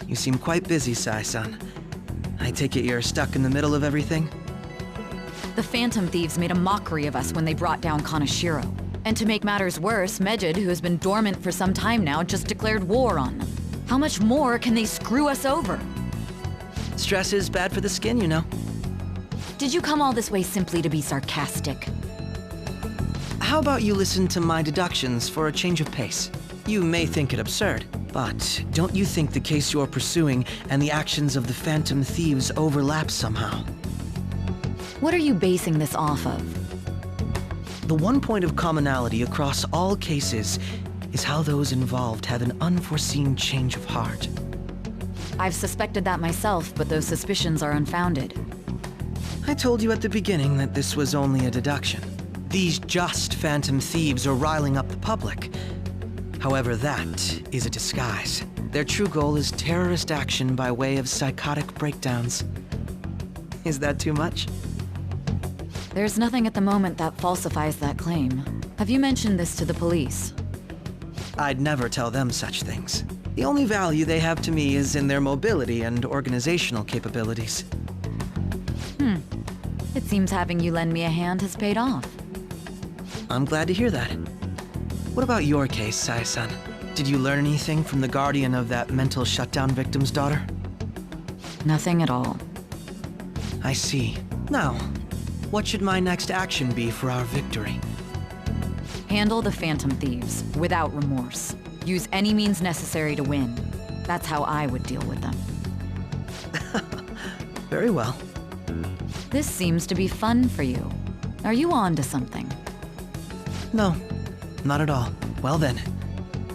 You seem quite busy, Sai-san. I take it you're stuck in the middle of everything? The Phantom Thieves made a mockery of us when they brought down Kaneshiro. And to make matters worse, Mejid, who has been dormant for some time now, just declared war on them. How much more can they screw us over? Stress is bad for the skin, you know. Did you come all this way simply to be sarcastic? How about you listen to my deductions for a change of pace? You may think it absurd, but don't you think the case you're pursuing and the actions of the Phantom Thieves overlap somehow? What are you basing this off of? The one point of commonality across all cases is how those involved have an unforeseen change of heart. I've suspected that myself, but those suspicions are unfounded. I told you at the beginning that this was only a deduction. These just Phantom Thieves are riling up the public. However, that is a disguise. Their true goal is terrorist action by way of psychotic breakdowns. Is that too much? There's nothing at the moment that falsifies that claim. Have you mentioned this to the police? I'd never tell them such things. The only value they have to me is in their mobility and organizational capabilities. It seems having you lend me a hand has paid off. I'm glad to hear that. What about your case, Sai-san? Did you learn anything from the guardian of that mental shutdown victim's daughter? Nothing at all. I see. Now, what should my next action be for our victory? Handle the Phantom Thieves, without remorse. Use any means necessary to win. That's how I would deal with them. Very well. This seems to be fun for you. Are you on to something? No, not at all. Well then,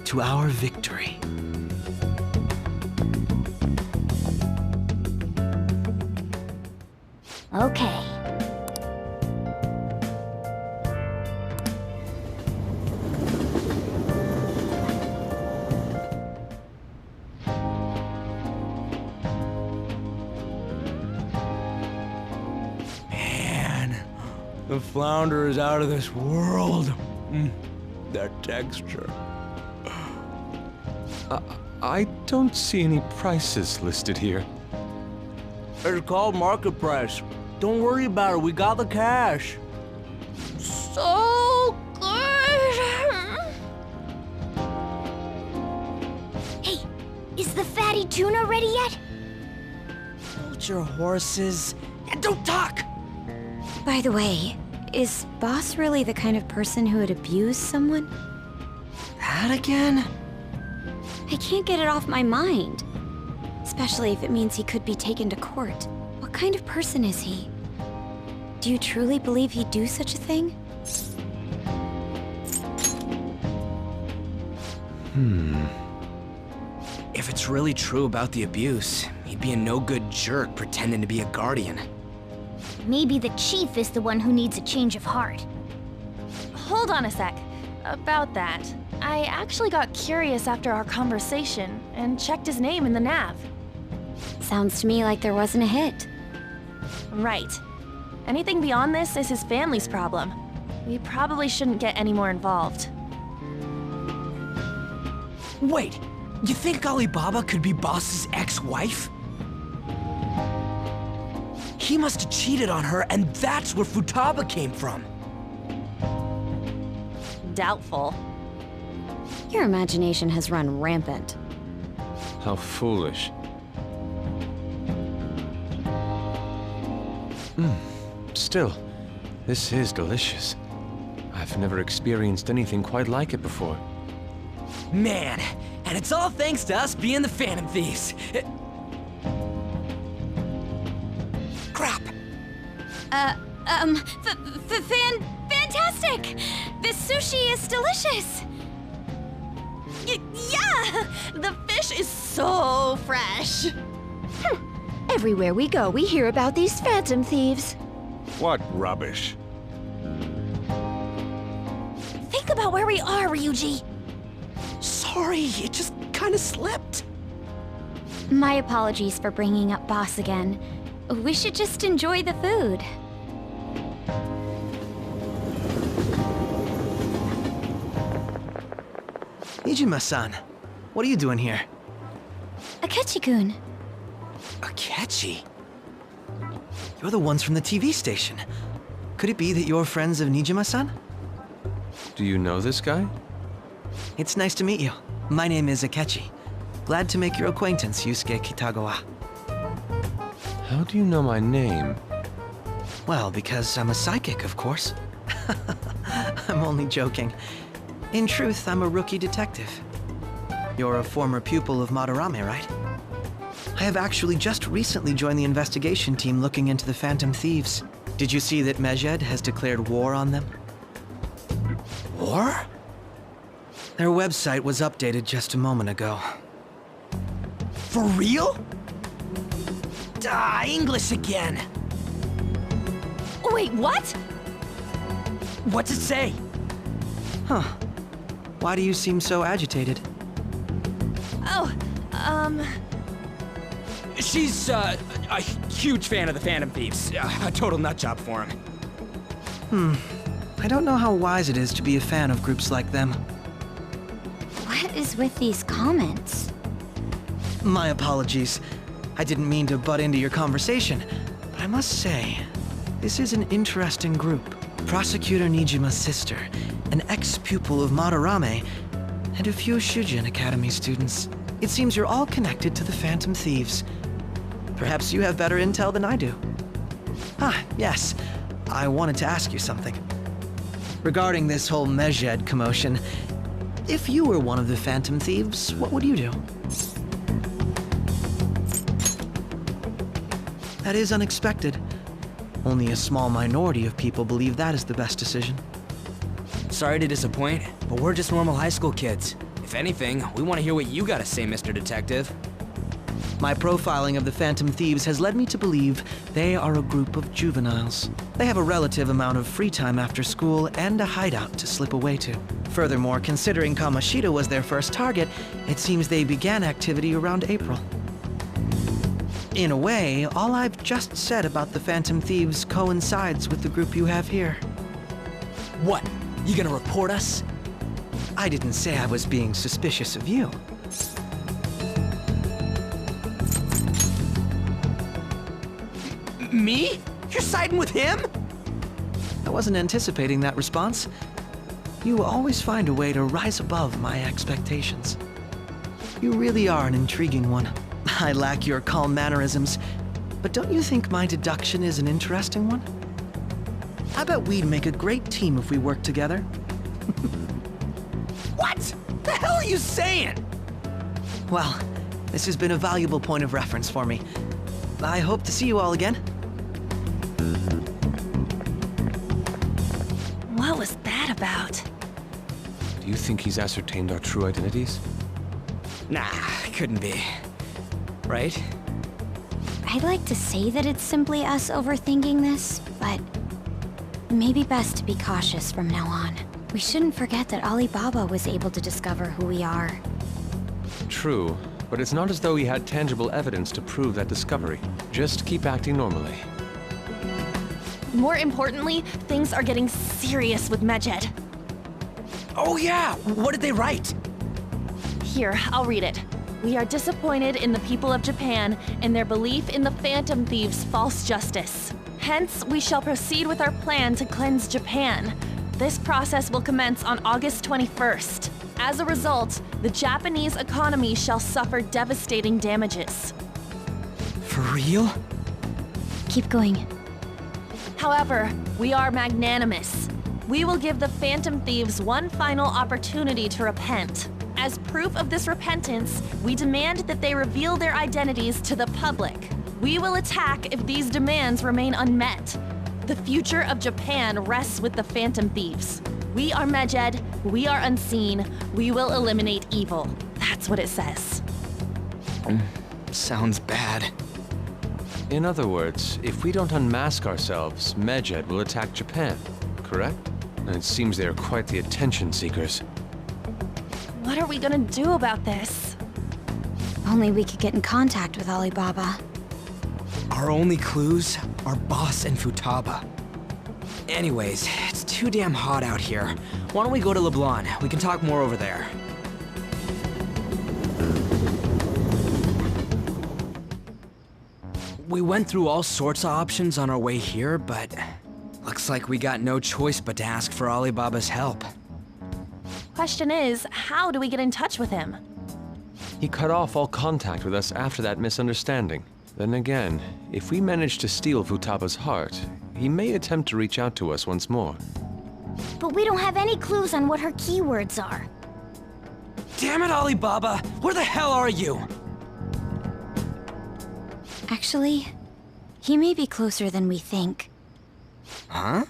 to our victory. Okay. The flounder is out of this world. That texture. I don't see any prices listed here. It's called market price. Don't worry about it, we got the cash. So good! Hey, is the fatty tuna ready yet? Hold your horses and don't talk! By the way, is Boss really the kind of person who would abuse someone? That again? I can't get it off my mind. Especially if it means he could be taken to court. What kind of person is he? Do you truly believe he'd do such a thing? If it's really true about the abuse, he'd be a no-good jerk pretending to be a guardian. Maybe the chief is the one who needs a change of heart. Hold on a sec. About that, I actually got curious after our conversation and checked his name in the nav. Sounds to me like there wasn't a hit. Right. Anything beyond this is his family's problem. We probably shouldn't get any more involved. Wait, you think Alibaba could be Boss's ex-wife? He must have cheated on her, and that's where Futaba came from. Doubtful. Your imagination has run rampant. How foolish. Still, this is delicious. I've never experienced anything quite like it before. Man, and it's all thanks to us being the Phantom Thieves. Crap! Fantastic! This sushi is delicious! Yeah! The fish is so fresh! Everywhere we go, we hear about these Phantom Thieves. What rubbish. Think about where we are, Ryuji! Sorry, it just kinda slipped. My apologies for bringing up Boss again. We should just enjoy the food. Ijima-san, what are you doing here? Akechi-kun. Akechi? You're the ones from the TV station. Could it be that you're friends of Nijima-san? Do you know this guy? It's nice to meet you. My name is Akechi. Glad to make your acquaintance, Yusuke Kitagawa. How do you know my name? Well, because I'm a psychic, of course. I'm only joking. In truth, I'm a rookie detective. You're a former pupil of Madarame, right? I have actually just recently joined the investigation team looking into the Phantom Thieves. Did you see that Mejed has declared war on them? War? Their website was updated just a moment ago. For real? English again. Wait, what? What's it say? Huh. Why do you seem so agitated? Oh, She's, a huge fan of the Phantom Thieves. A total nutjob for him. I don't know how wise it is to be a fan of groups like them. What is with these comments? My apologies. I didn't mean to butt into your conversation, but I must say, this is an interesting group. Prosecutor Nijima's sister, an ex-pupil of Madarame, and a few Shujin Academy students. It seems you're all connected to the Phantom Thieves. Perhaps you have better intel than I do. Ah, yes. I wanted to ask you something. Regarding this whole Mejed commotion, if you were one of the Phantom Thieves, what would you do? That is unexpected. Only a small minority of people believe that is the best decision. Sorry to disappoint, but we're just normal high school kids. If anything, we want to hear what you gotta say, Mr. Detective. My profiling of the Phantom Thieves has led me to believe they are a group of juveniles. They have a relative amount of free time after school and a hideout to slip away to. Furthermore, considering Kaneshiro was their first target, it seems they began activity around April. In a way, all I've just said about the Phantom Thieves coincides with the group you have here. What? You gonna report us? I didn't say I was being suspicious of you. Me? You're siding with him? I wasn't anticipating that response. You always find a way to rise above my expectations. You really are an intriguing one. I lack your calm mannerisms, but don't you think my deduction is an interesting one? I bet we'd make a great team if we worked together. What? The hell are you saying? Well, this has been a valuable point of reference for me. I hope to see you all again. what was that about? Do you think he's ascertained our true identities? Nah, couldn't be. Right? I'd like to say that it's simply us overthinking this, but maybe best to be cautious from now on. We shouldn't forget that Alibaba was able to discover who we are. True, but it's not as though he had tangible evidence to prove that discovery. Just keep acting normally. More importantly, things are getting serious with Mejed. Oh yeah! What did they write? Here, I'll read it. We are disappointed in the people of Japan and their belief in the Phantom Thieves' false justice. Hence, we shall proceed with our plan to cleanse Japan. This process will commence on August 21st. As a result, the Japanese economy shall suffer devastating damages. For real? Keep going. However, we are magnanimous. We will give the Phantom Thieves one final opportunity to repent. As proof of this repentance, we demand that they reveal their identities to the public. We will attack if these demands remain unmet. The future of Japan rests with the Phantom Thieves. We are Mejed, we are unseen, we will eliminate evil. That's what it says. Sounds bad. In other words, if we don't unmask ourselves, Mejed will attack Japan, correct? And it seems they are quite the attention seekers. What are we gonna do about this? Only we could get in contact with Alibaba. Our only clues are Boss and Futaba. Anyways, it's too damn hot out here. Why don't we go to LeBlanc? We can talk more over there. We went through all sorts of options on our way here, but looks like we got no choice but to ask for Alibaba's help. Question is, how do we get in touch with him? He cut off all contact with us after that misunderstanding. Then again, if we manage to steal Futaba's heart, he may attempt to reach out to us once more. But we don't have any clues on what her keywords are. Damn it, Alibaba! Where the hell are you? Actually, he may be closer than we think. Huh?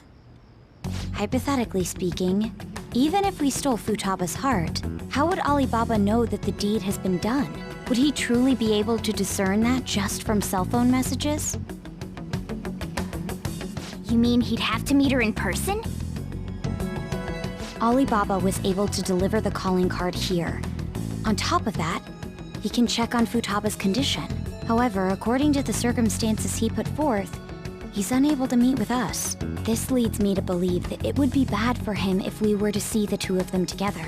Hypothetically speaking, even if we stole Futaba's heart, how would Alibaba know that the deed has been done? Would he truly be able to discern that just from cell phone messages? You mean he'd have to meet her in person? Alibaba was able to deliver the calling card here. On top of that, he can check on Futaba's condition. However, according to the circumstances he put forth, he's unable to meet with us. This leads me to believe that it would be bad for him if we were to see the two of them together.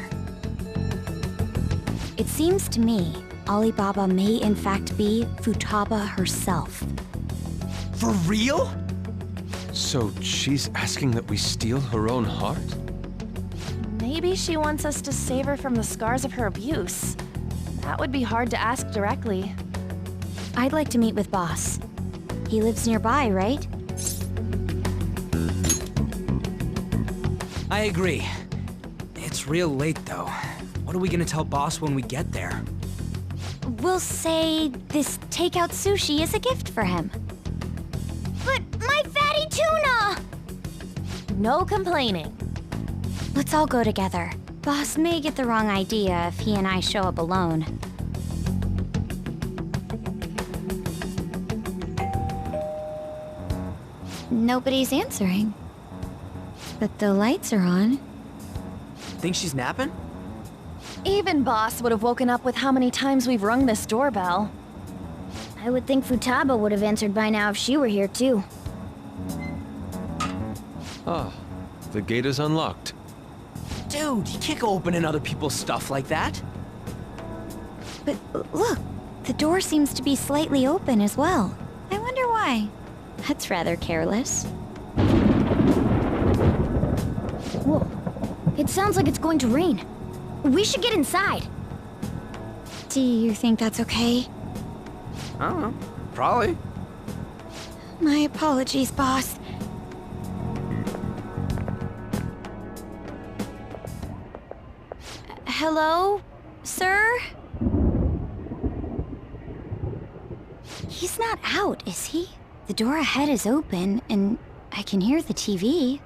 It seems to me Alibaba may in fact be Futaba herself. For real? So she's asking that we steal her own heart? Maybe she wants us to save her from the scars of her abuse. That would be hard to ask directly. I'd like to meet with Boss. He lives nearby, right? I agree. It's real late, though. What are we gonna tell Boss when we get there? We'll say this takeout sushi is a gift for him. But my fatty tuna! No complaining. Let's all go together. Boss may get the wrong idea if he and I show up alone. Nobody's answering. But the lights are on. Think she's napping? Even Boss would have woken up with how many times we've rung this doorbell. I would think Futaba would have answered by now if she were here too. Ah, the gate is unlocked. Dude, you can't go opening other people's stuff like that. But look, the door seems to be slightly open as well. I wonder why. That's rather careless. Whoa. It sounds like it's going to rain. We should get inside. Do you think that's okay? I don't know. Probably. My apologies, boss. Hello, sir? He's not out, is he? The door ahead is open, and I can hear the TV.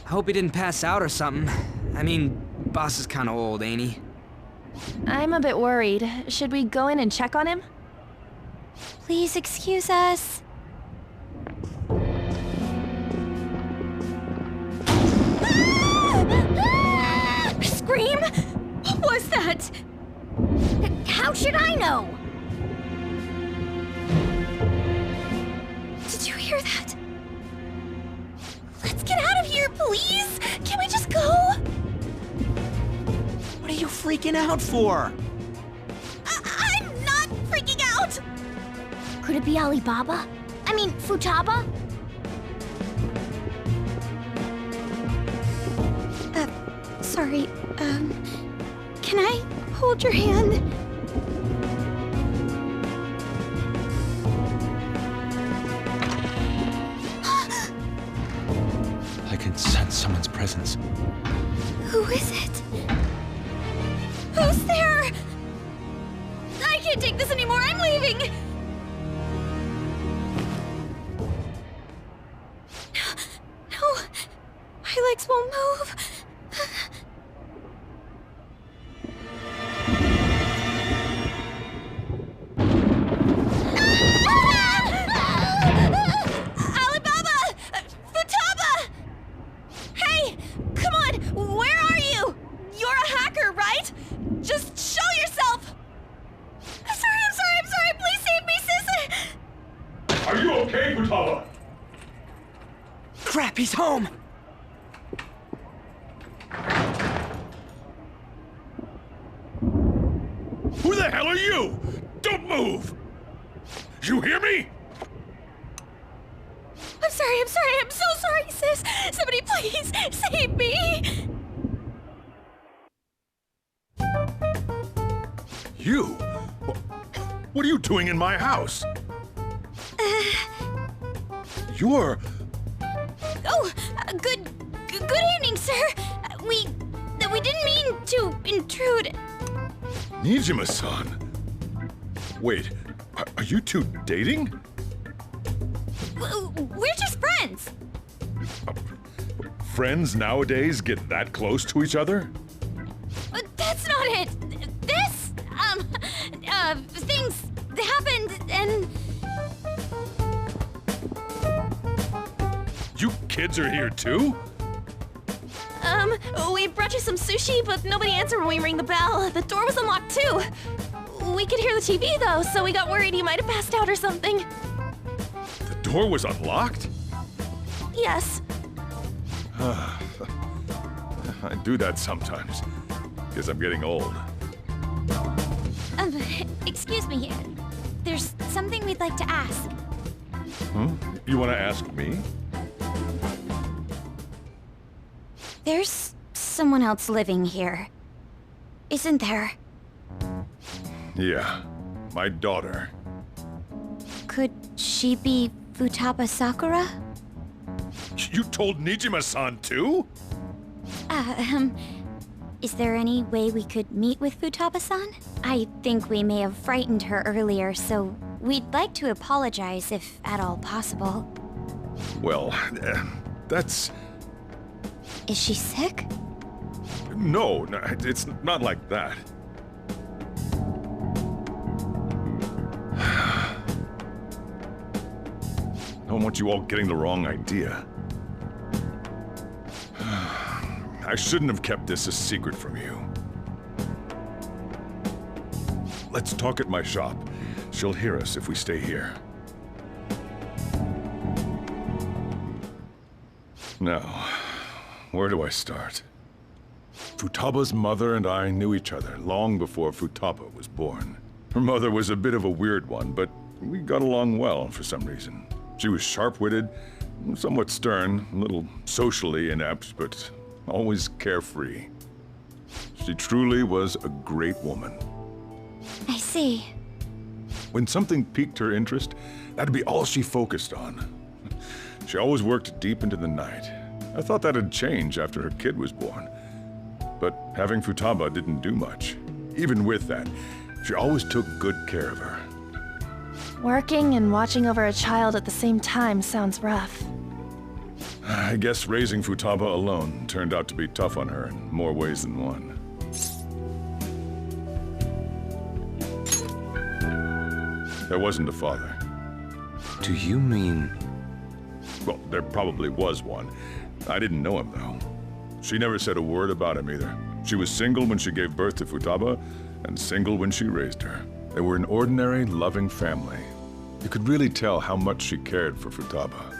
I hope he didn't pass out or something. I mean, Boss is kinda old, ain't he? I'm a bit worried. Should we go in and check on him? Please excuse us. Scream? What was that? How should I know? Did you hear that? Let's get out of here, please! Can we just go? What are you freaking out for? I'm not freaking out! Could it be Alibaba? I mean, Futaba? Sorry, can I hold your hand? I can sense someone's presence. Who is it? Who's there? I can't take this anymore, I'm leaving! No, my legs won't move. Alibaba! Futaba! Hey! Come on! Where are you? You're a hacker, right? Just show yourself! I'm sorry! Please save me, sis! Are you okay, Futaba? Crap, he's home! Who the hell are you? Don't move! You hear me? I'm so sorry, sis. Somebody please save me. You? What are you doing in my house? You're... Oh, good evening, sir. We didn't mean to intrude. Nijima-san. Wait, are you two dating? We're just friends. Friends nowadays get that close to each other? That's not it. This, things happened and... You kids are here too? We brought you some sushi, but nobody answered when we rang the bell. The door was unlocked too. We could hear the TV though, so we got worried you might have passed out or something. The door was unlocked? Yes. I do that sometimes. Guess I'm getting old. Excuse me. There's something we'd like to ask. You want to ask me? There's someone else living here, isn't there? Yeah, my daughter. Could she be Futaba Sakura? You told Nijima-san too? Is there any way we could meet with Futaba-san? I think we may have frightened her earlier, so we'd like to apologize if at all possible. Well, that's... Is she sick? No, it's not like that. I don't want you all getting the wrong idea. I shouldn't have kept this a secret from you. Let's talk at my shop. She'll hear us if we stay here. Now, where do I start? Futaba's mother and I knew each other long before Futaba was born. Her mother was a bit of a weird one, but we got along well for some reason. She was sharp-witted, somewhat stern, a little socially inept, but always carefree. She truly was a great woman. I see. When something piqued her interest, that'd be all she focused on. She always worked deep into the night. I thought that'd change after her kid was born. But having Futaba didn't do much. Even with that, she always took good care of her. Working and watching over a child at the same time sounds rough. I guess raising Futaba alone turned out to be tough on her in more ways than one. There wasn't a father. Do you mean... Well, there probably was one. I didn't know him, though. She never said a word about him either. She was single when she gave birth to Futaba, and single when she raised her. They were an ordinary, loving family. You could really tell how much she cared for Futaba.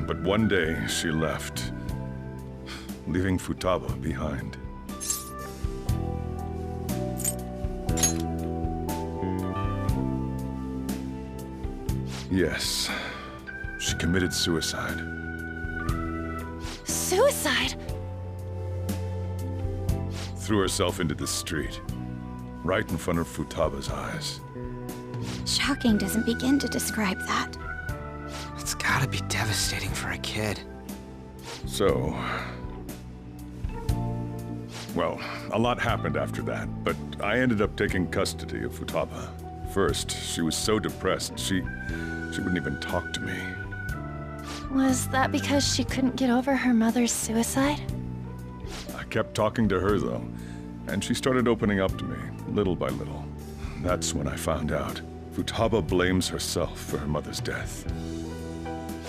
But one day, she left, leaving Futaba behind. Yes, she committed suicide. Suicide? Threw herself into the street, right in front of Futaba's eyes. Shocking doesn't begin to describe that. It's gotta be devastating for a kid. So... Well, a lot happened after that, but I ended up taking custody of Futaba. First, she was so depressed, she wouldn't even talk to me. Was that because she couldn't get over her mother's suicide? I kept talking to her, though, and she started opening up to me, little by little. That's when I found out. Futaba blames herself for her mother's death.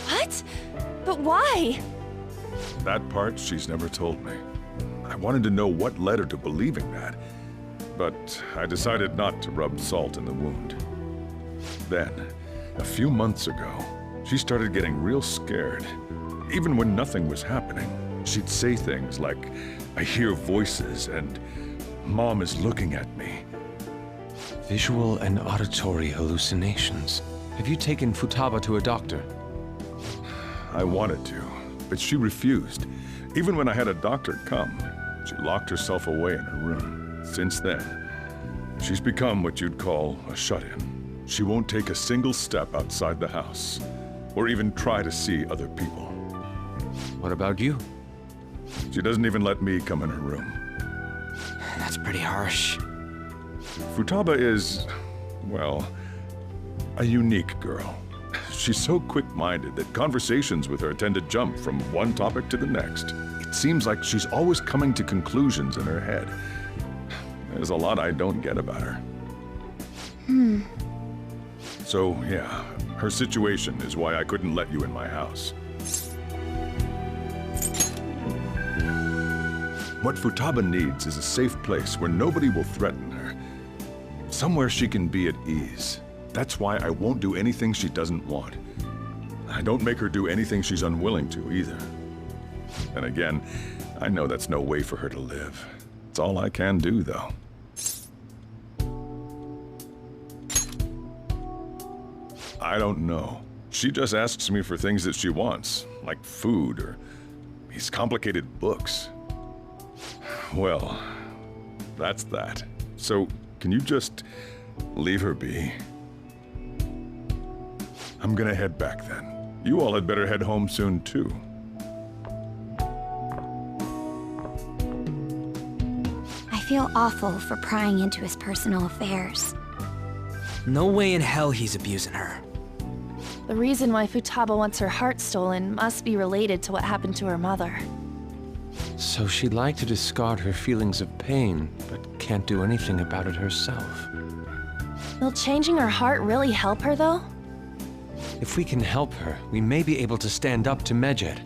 What? But why? That part she's never told me. I wanted to know what led her to believing that, but I decided not to rub salt in the wound. Then, a few months ago, she started getting real scared. Even when nothing was happening, she'd say things like, "I hear voices," and "Mom is looking at me." Visual and auditory hallucinations. Have you taken Futaba to a doctor? I wanted to, but she refused. Even when I had a doctor come, she locked herself away in her room. Since then, she's become what you'd call a shut-in. She won't take a single step outside the house, or even try to see other people. What about you? She doesn't even let me come in her room. That's pretty harsh. Futaba is, well, a unique girl. She's so quick-minded that conversations with her tend to jump from one topic to the next. It seems like she's always coming to conclusions in her head. There's a lot I don't get about her. So, yeah, her situation is why I couldn't let you in my house. What Futaba needs is a safe place where nobody will threaten her. Somewhere she can be at ease. That's why I won't do anything she doesn't want. I don't make her do anything she's unwilling to, either. And again, I know that's no way for her to live. It's all I can do, though. I don't know. She just asks me for things that she wants, like food or these complicated books. Well, that's that. So, can you just leave her be? I'm gonna head back then. You all had better head home soon, too. I feel awful for prying into his personal affairs. No way in hell he's abusing her. The reason why Futaba wants her heart stolen must be related to what happened to her mother. So she'd like to discard her feelings of pain, but can't do anything about it herself. Will changing her heart really help her, though? If we can help her, we may be able to stand up to Medjed.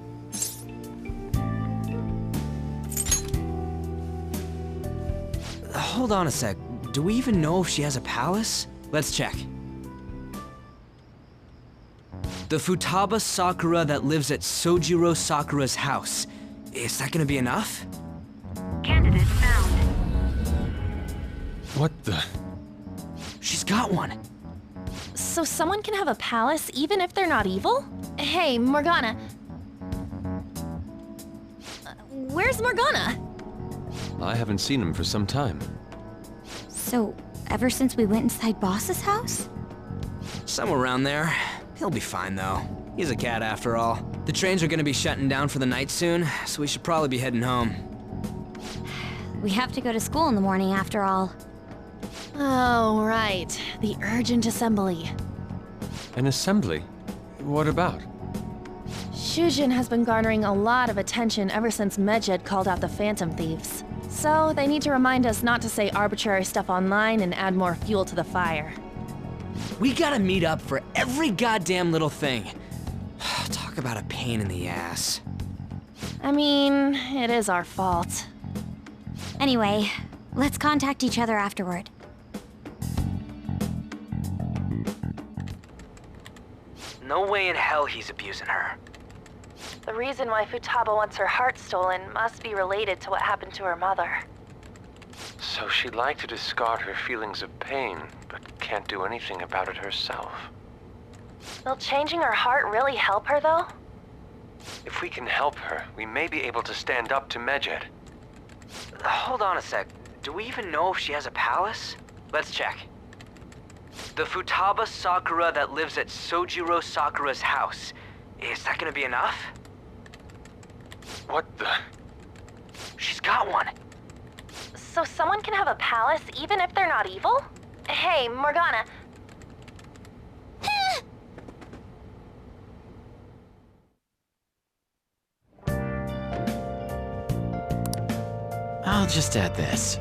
Hold on a sec. Do we even know if she has a palace? Let's check. The Futaba Sakura that lives at Sojiro Sakura's house. Is that gonna be enough? Candidate found. What the? She's got one. So someone can have a palace even if they're not evil? Hey, Morgana. Where's Morgana? I haven't seen him for some time. So, ever since we went inside Boss's house? Somewhere around there. He'll be fine, though. He's a cat, after all. The trains are gonna be shutting down for the night soon, so we should probably be heading home. We have to go to school in the morning, after all. Oh, right. The urgent assembly. An assembly? What about? Shujin has been garnering a lot of attention ever since Medjed called out the Phantom Thieves. So, they need to remind us not to say arbitrary stuff online and add more fuel to the fire. We gotta meet up for every goddamn little thing. Talk about a pain in the ass. I mean, it is our fault. Anyway, let's contact each other afterward. No way in hell he's abusing her. The reason why Futaba wants her heart stolen must be related to what happened to her mother. So she'd like to discard her feelings of pain, but can't do anything about it herself. Will changing her heart really help her, though? If we can help her, we may be able to stand up to Medjed. Hold on a sec. Do we even know if she has a palace? Let's check. The Futaba Sakura that lives at Sojiro Sakura's house. Is that gonna be enough? What the? She's got one. So someone can have a palace even if they're not evil? Hey, Morgana. I'll just add this.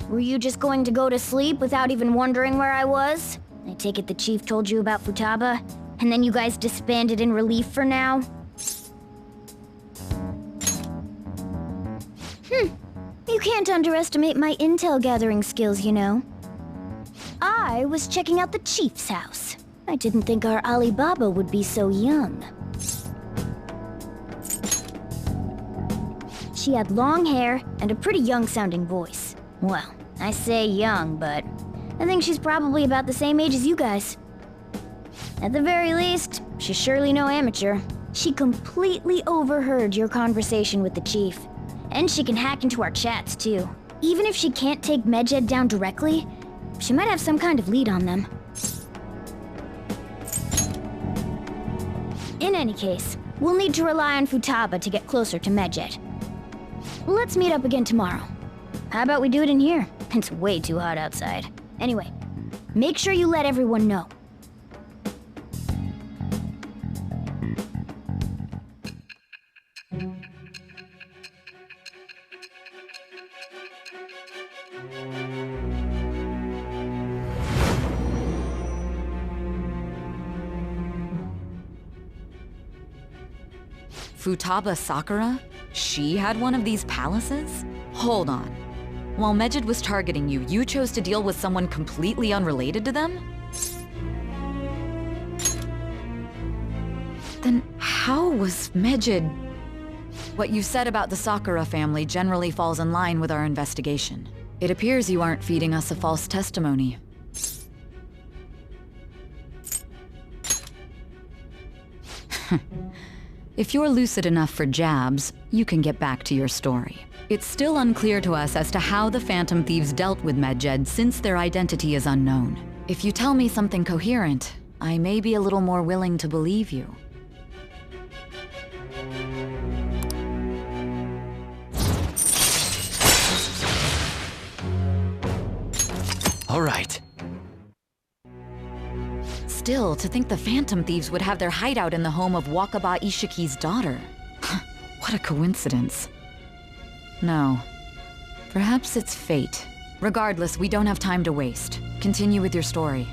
Were you just going to go to sleep without even wondering where I was? I take it the chief told you about Futaba, and then you guys disbanded in relief for now? You can't underestimate my intel gathering skills, you know. I was checking out the chief's house. I didn't think our Alibaba would be so young. She had long hair and a pretty young-sounding voice. Well, I say young, but I think she's probably about the same age as you guys. At the very least, she's surely no amateur. She completely overheard your conversation with the chief. And she can hack into our chats, too. Even if she can't take Medjed down directly, she might have some kind of lead on them. In any case, we'll need to rely on Futaba to get closer to Medjed. Let's meet up again tomorrow. How about we do it in here? It's way too hot outside. Anyway, make sure you let everyone know. Futaba Sakura? She had one of these palaces? Hold on. While Medjed was targeting you, you chose to deal with someone completely unrelated to them? Then how was Medjed... What you said about the Sakura family generally falls in line with our investigation. It appears you aren't feeding us a false testimony. If you're lucid enough for jabs, you can get back to your story. It's still unclear to us as to how the Phantom Thieves dealt with Medjed since their identity is unknown. If you tell me something coherent, I may be a little more willing to believe you. All right. Still, to think the Phantom Thieves would have their hideout in the home of Wakaba Ishiki's daughter. What a coincidence. No. Perhaps it's fate. Regardless, we don't have time to waste. Continue with your story.